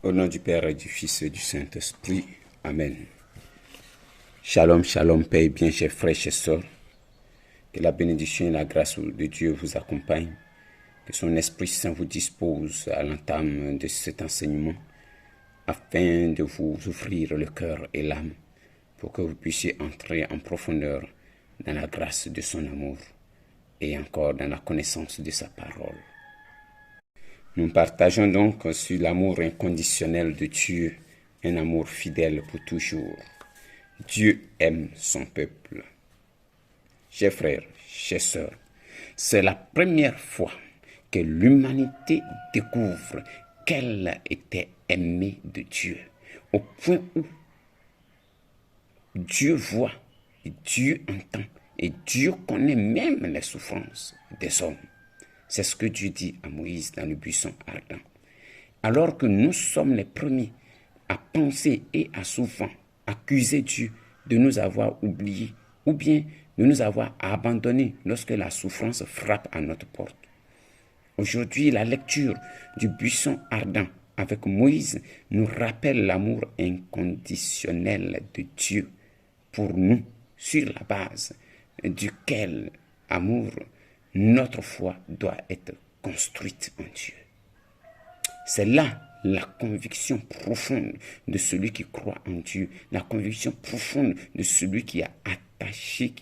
Au nom du Père et du Fils et du Saint-Esprit. Amen. Shalom, shalom, paix et bien, chers frères, chers sœurs. Que la bénédiction et la grâce de Dieu vous accompagnent. Que son Esprit Saint vous dispose à l'entame de cet enseignement afin de vous ouvrir le cœur et l'âme pour que vous puissiez entrer en profondeur dans la grâce de son amour et encore dans la connaissance de sa parole. Nous partageons donc sur l'amour inconditionnel de Dieu, un amour fidèle pour toujours. Dieu aime son peuple. Chers frères, chers sœurs, c'est la première fois que l'humanité découvre qu'elle était aimée de Dieu, au point où Dieu voit, Dieu entend et Dieu connaît même les souffrances des hommes. C'est ce que Dieu dit à Moïse dans le buisson ardent. Alors que nous sommes les premiers à penser et à souvent accuser Dieu de nous avoir oubliés ou bien de nous avoir abandonnés lorsque la souffrance frappe à notre porte. Aujourd'hui, la lecture du buisson ardent avec Moïse nous rappelle l'amour inconditionnel de Dieu pour nous, sur la base duquel amour notre foi doit être construite en Dieu. C'est là la conviction profonde de celui qui croit en Dieu, la conviction profonde de celui qui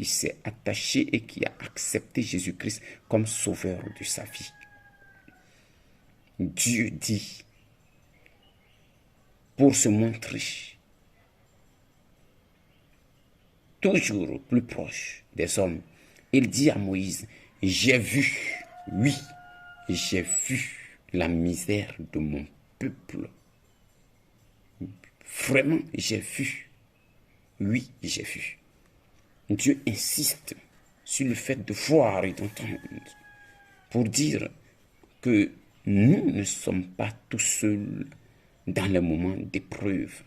s'est attaché et qui a accepté Jésus-Christ comme sauveur de sa vie. Dieu dit, pour se montrer toujours plus proche des hommes, il dit à Moïse, j'ai vu, oui, j'ai vu la misère de mon peuple. Vraiment, j'ai vu. Oui, j'ai vu. Dieu insiste sur le fait de voir et d'entendre pour dire que nous ne sommes pas tout seuls dans les moments d'épreuve.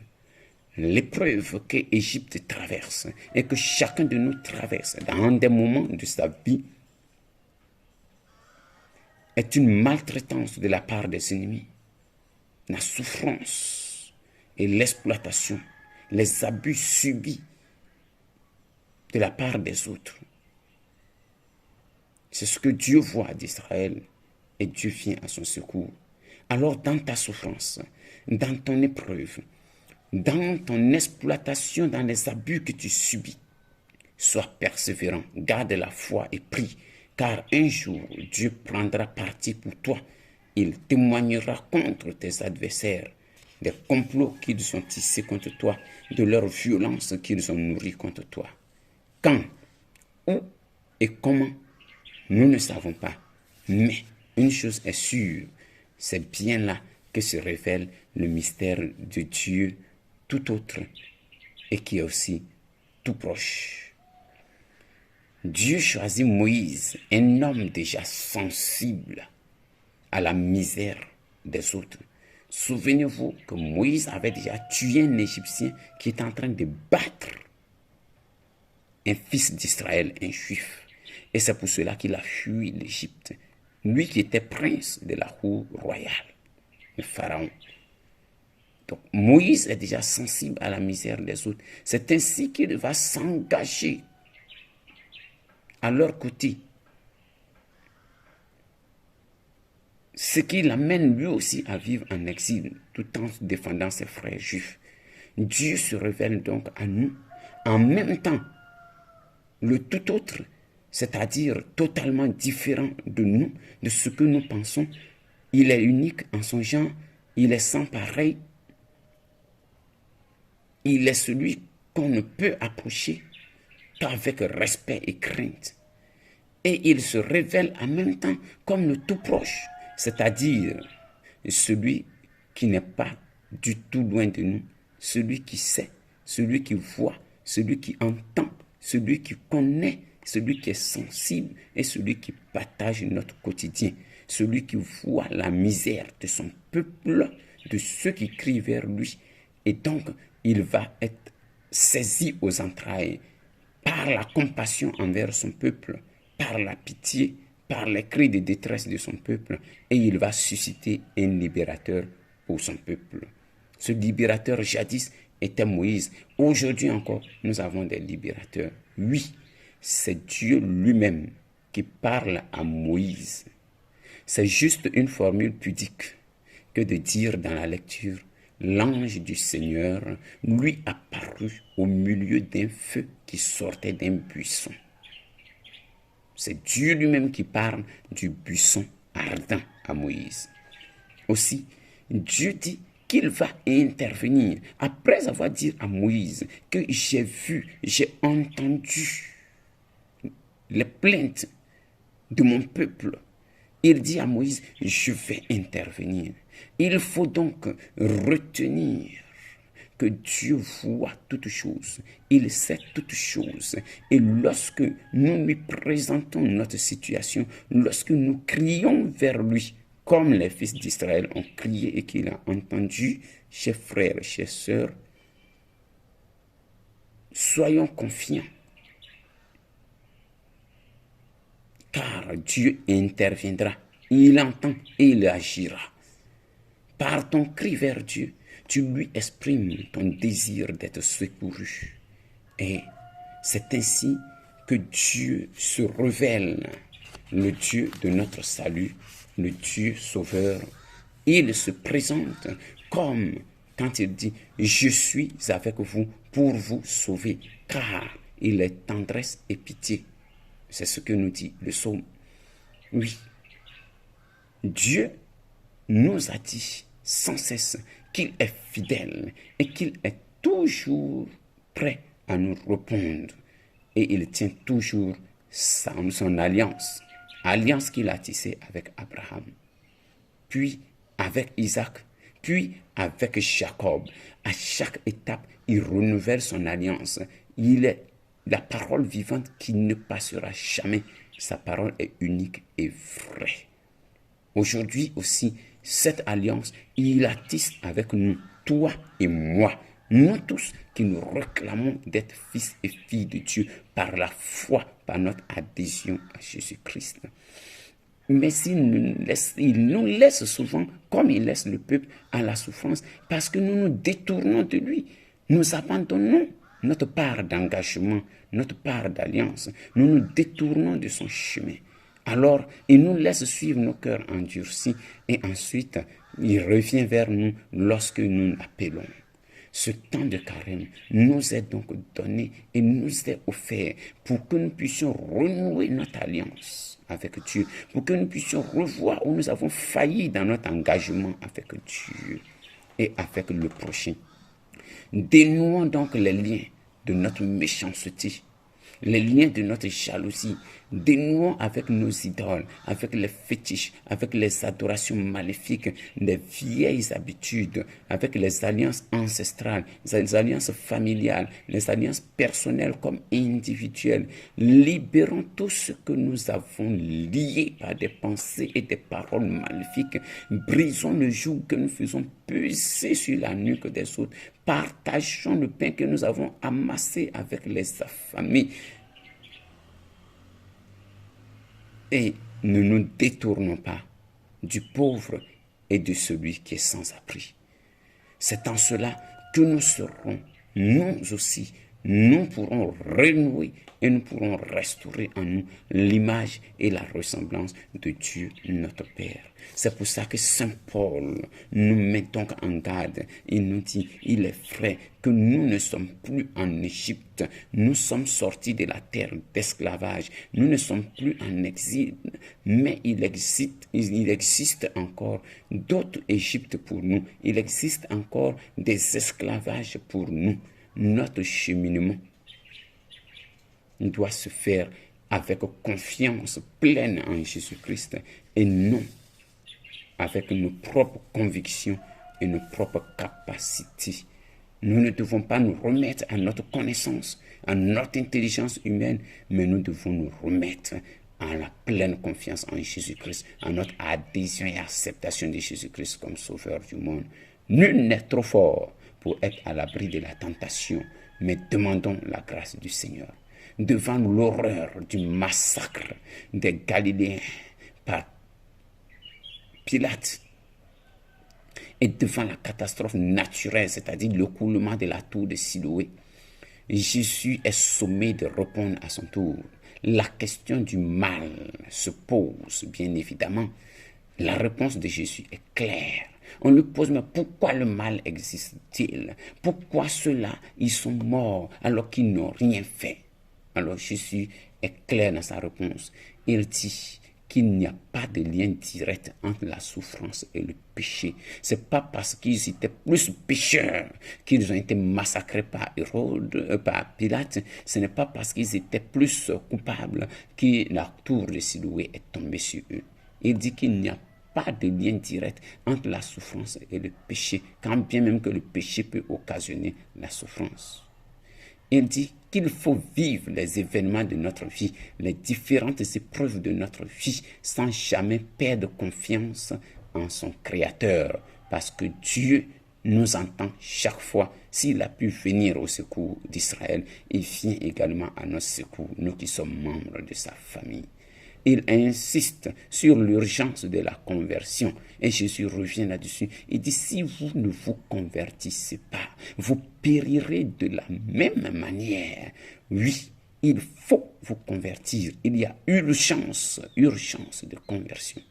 L'épreuve que l'Égypte traverse et que chacun de nous traverse dans des moments de sa vie est une maltraitance de la part des ennemis. La souffrance et l'exploitation, les abus subis de la part des autres. C'est ce que Dieu voit d'Israël et Dieu vient à son secours. Alors dans ta souffrance, dans ton épreuve, dans ton exploitation, dans les abus que tu subis, sois persévérant, garde la foi et prie, car un jour Dieu prendra parti pour toi. Il témoignera contre tes adversaires des complots qu'ils ont tissés contre toi, de leur violence qu'ils ont nourrie contre toi. Quand, où et comment, nous ne savons pas. Mais une chose est sûre, c'est bien là que se révèle le mystère de Dieu tout autre et qui est aussi tout proche. Dieu choisit Moïse, un homme déjà sensible à la misère des autres. Souvenez-vous que Moïse avait déjà tué un Égyptien qui était en train de battre un fils d'Israël, un juif. Et c'est pour cela qu'il a fui l'Égypte. Lui qui était prince de la cour royale, le pharaon. Donc Moïse est déjà sensible à la misère des autres. C'est ainsi qu'il va s'engager à leur côté. Ce qui l'amène lui aussi à vivre en exil, tout en défendant ses frères juifs. Dieu se révèle donc à nous en même temps le tout autre, c'est-à-dire totalement différent de nous, de ce que nous pensons. Il est unique en son genre, il est sans pareil. Il est celui qu'on ne peut approcher qu'avec respect et crainte. Et il se révèle en même temps comme le tout proche, c'est-à-dire celui qui n'est pas du tout loin de nous, celui qui sait, celui qui voit, celui qui entend, celui qui connaît, celui qui est sensible et celui qui partage notre quotidien, celui qui voit la misère de son peuple, de ceux qui crient vers lui. Et donc, il va être saisi aux entrailles par la compassion envers son peuple, par la pitié, par les cris de détresse de son peuple, et il va susciter un libérateur pour son peuple. Ce libérateur jadis était Moïse. Aujourd'hui encore, nous avons des libérateurs. Oui, c'est Dieu lui-même qui parle à Moïse. C'est juste une formule pudique que de dire dans la lecture, l'ange du Seigneur lui apparut au milieu d'un feu qui sortait d'un buisson. C'est Dieu lui-même qui parle du buisson ardent à Moïse. Aussi, Dieu dit qu'il va intervenir après avoir dit à Moïse que j'ai vu, j'ai entendu les plaintes de mon peuple. Il dit à Moïse, je vais intervenir. Il faut donc retenir que Dieu voit toutes choses, il sait toutes choses. Et lorsque nous lui présentons notre situation, lorsque nous crions vers lui, comme les fils d'Israël ont crié et qu'il a entendu, chers frères, chères sœurs, soyons confiants. Car Dieu interviendra, il entend et il agira. Par ton cri vers Dieu, tu lui exprimes ton désir d'être secouru. Et c'est ainsi que Dieu se révèle, le Dieu de notre salut, le Dieu sauveur. Il se présente comme quand il dit « Je suis avec vous pour vous sauver » car il est tendresse et pitié. C'est ce que nous dit le psaume. Oui, Dieu nous a dit sans cesse qu'il est fidèle et qu'il est toujours prêt à nous répondre. Et il tient toujours son alliance, alliance qu'il a tissée avec Abraham, puis avec Isaac, puis avec Jacob. À chaque étape, il renouvelle son alliance. Il est la parole vivante qui ne passera jamais. Sa parole est unique et vraie. Aujourd'hui aussi, cette alliance, il la tisse avec nous, toi et moi. Nous tous qui nous réclamons d'être fils et filles de Dieu par la foi, par notre adhésion à Jésus-Christ. Mais il nous laisse souvent, comme il laisse le peuple, à la souffrance, parce que nous nous détournons de lui. Nous abandonnons notre part d'engagement, notre part d'alliance. Nous nous détournons de son chemin. Alors, il nous laisse suivre nos cœurs endurcis et ensuite, il revient vers nous lorsque nous l'appelons. Ce temps de carême nous est donc donné et nous est offert pour que nous puissions renouer notre alliance avec Dieu, pour que nous puissions revoir où nous avons failli dans notre engagement avec Dieu et avec le prochain. Dénouons donc les liens de notre méchanceté, les liens de notre jalousie. Dénouons avec nos idoles, avec les fétiches, avec les adorations maléfiques, les vieilles habitudes, avec les alliances ancestrales, les alliances familiales, les alliances personnelles comme individuelles. Libérons tout ce que nous avons lié par des pensées et des paroles maléfiques. Brisons le joug que nous faisons peser sur la nuque des autres. Partageons le pain que nous avons amassé avec les affamés. Et ne nous détournons pas du pauvre et de celui qui est sans abri. C'est en cela que nous serons, nous aussi, nous pourrons renouer et nous pourrons restaurer en nous l'image et la ressemblance de Dieu notre Père. C'est pour ça que Saint Paul nous met donc en garde. Il nous dit, il est vrai que nous ne sommes plus en Égypte. Nous sommes sortis de la terre d'esclavage. Nous ne sommes plus en exil. Mais il existe encore d'autres Égyptes pour nous. Il existe encore des esclavages pour nous. Notre cheminement doit se faire avec confiance pleine en Jésus-Christ et non avec nos propres convictions et nos propres capacités. Nous ne devons pas nous remettre à notre connaissance, à notre intelligence humaine, mais nous devons nous remettre à la pleine confiance en Jésus-Christ, à notre adhésion et acceptation de Jésus-Christ comme sauveur du monde. Nul n'est trop fort pour être à l'abri de la tentation, mais demandons la grâce du Seigneur. Devant l'horreur du massacre des Galiléens par Pilate, Et devant la catastrophe naturelle, c'est-à-dire le coulement de la tour de Siloé, Jésus est sommé de répondre à son tour. La question du mal se pose, bien évidemment. La réponse de Jésus est claire. On lui pose, mais pourquoi le mal existe-t-il? Pourquoi ceux-là, ils sont morts alors qu'ils n'ont rien fait? Alors Jésus est clair dans sa réponse. Il dit qu'il n'y a pas de lien direct entre la souffrance et le péché. C'est pas parce qu'ils étaient plus pécheurs qu'ils ont été massacrés par Hérode, par Pilate. Ce n'est pas parce qu'ils étaient plus coupables que la tour de Siloé est tombée sur eux. Il dit qu'il n'y a pas de lien direct entre la souffrance et le péché, quand bien même que le péché peut occasionner la souffrance. Il dit qu'il faut vivre les événements de notre vie, les différentes épreuves de notre vie, sans jamais perdre confiance en son Créateur, parce que Dieu nous entend chaque fois. S'il a pu venir au secours d'Israël, il vient également à notre secours, nous qui sommes membres de sa famille. Il insiste sur l'urgence de la conversion. Et Jésus revient là-dessus. Il dit, si vous ne vous convertissez pas, vous périrez de la même manière. Oui, il faut vous convertir. Il y a urgence de conversion.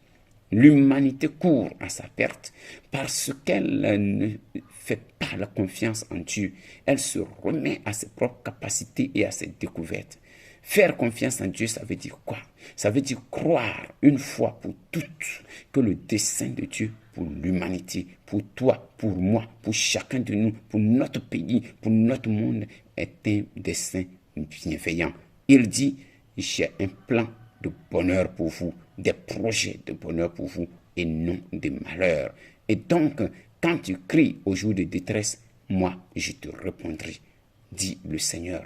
L'humanité court à sa perte parce qu'elle ne fait pas la confiance en Dieu. Elle se remet à ses propres capacités et à ses découvertes. Faire confiance en Dieu, ça veut dire quoi? Ça veut dire croire une fois pour toutes que le dessein de Dieu pour l'humanité, pour toi, pour moi, pour chacun de nous, pour notre pays, pour notre monde, est un dessein bienveillant. Il dit, j'ai un plan de bonheur pour vous, des projets de bonheur pour vous et non de malheur. Et donc, quand tu cries au jour de détresse, moi, je te répondrai, dit le Seigneur.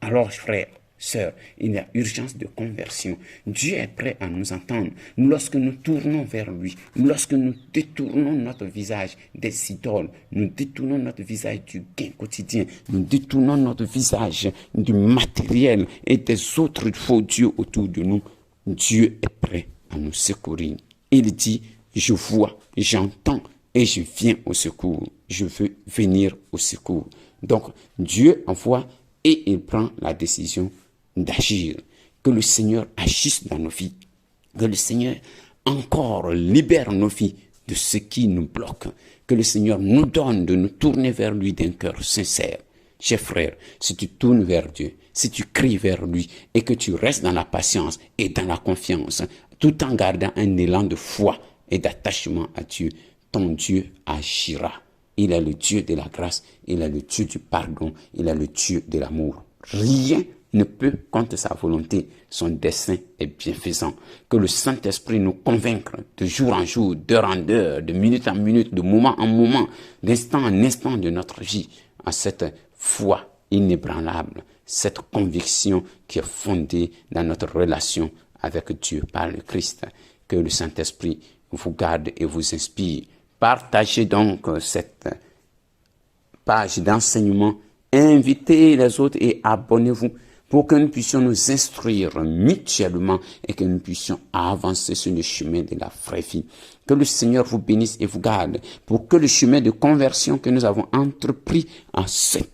Alors, frère, sœur, il y a urgence de conversion. Dieu est prêt à nous entendre. Lorsque nous tournons vers lui, lorsque nous détournons notre visage des idoles, nous détournons notre visage du gain quotidien, nous détournons notre visage du matériel et des autres faux dieux autour de nous, Dieu est prêt à nous secourir. Il dit, je vois, j'entends et je viens au secours. Je veux venir au secours. Donc, Dieu envoie et il prend la décision d'agir, que le Seigneur agisse dans nos vies, que le Seigneur encore libère nos vies de ce qui nous bloque, que le Seigneur nous donne de nous tourner vers lui d'un cœur sincère. Chers frères, si tu tournes vers Dieu, si tu cries vers lui et que tu restes dans la patience et dans la confiance, tout en gardant un élan de foi et d'attachement à Dieu, ton Dieu agira. Il est le Dieu de la grâce, il est le Dieu du pardon, il est le Dieu de l'amour. Rien ne peut contre sa volonté. Son dessein est bienfaisant. Que le Saint-Esprit nous convainque de jour en jour, d'heure en heure, de minute en minute, de moment en moment, d'instant en instant de notre vie, à cette foi inébranlable, cette conviction qui est fondée dans notre relation avec Dieu par le Christ. Que le Saint-Esprit vous garde et vous inspire. Partagez donc cette page d'enseignement, invitez les autres et abonnez-vous pour que nous puissions nous instruire mutuellement et que nous puissions avancer sur le chemin de la vraie vie. Que le Seigneur vous bénisse et vous garde pour que le chemin de conversion que nous avons entrepris en cette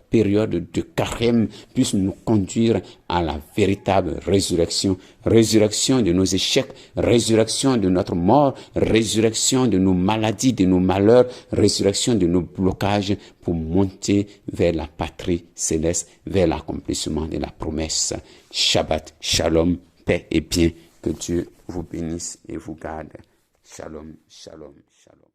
période de carême puisse nous conduire à la véritable résurrection. Résurrection de nos échecs, résurrection de notre mort, résurrection de nos maladies, de nos malheurs, résurrection de nos blocages pour monter vers la patrie céleste, vers l'accomplissement de la promesse. Shabbat, shalom, paix et bien. Que Dieu vous bénisse et vous garde. Shalom, shalom, shalom.